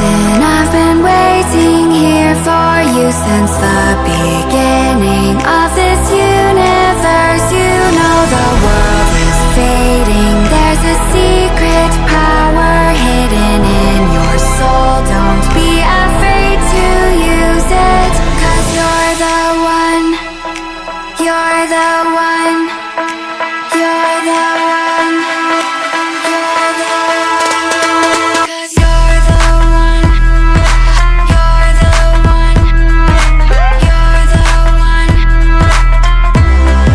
chosen. I've been waiting here for you since the beginning of this universe. You know the world is fading. There's a secret power hidden in your soul. Don't be afraid to use it, 'cause you're the one. You're the one. You're the one. You're the one. 'Cause you're the one. You're the one. You're the one.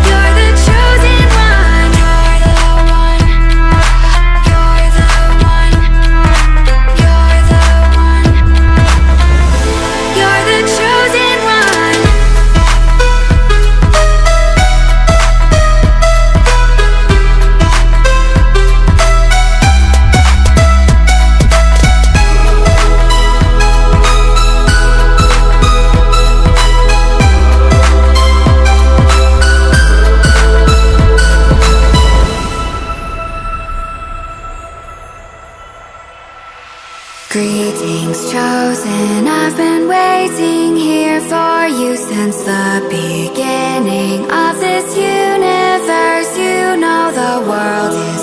You're the chosen one. You're the one. You're the one. You're the one. You're the chosen one. Greetings, chosen. I've been waiting here for you since the beginning of this universe. You know the world is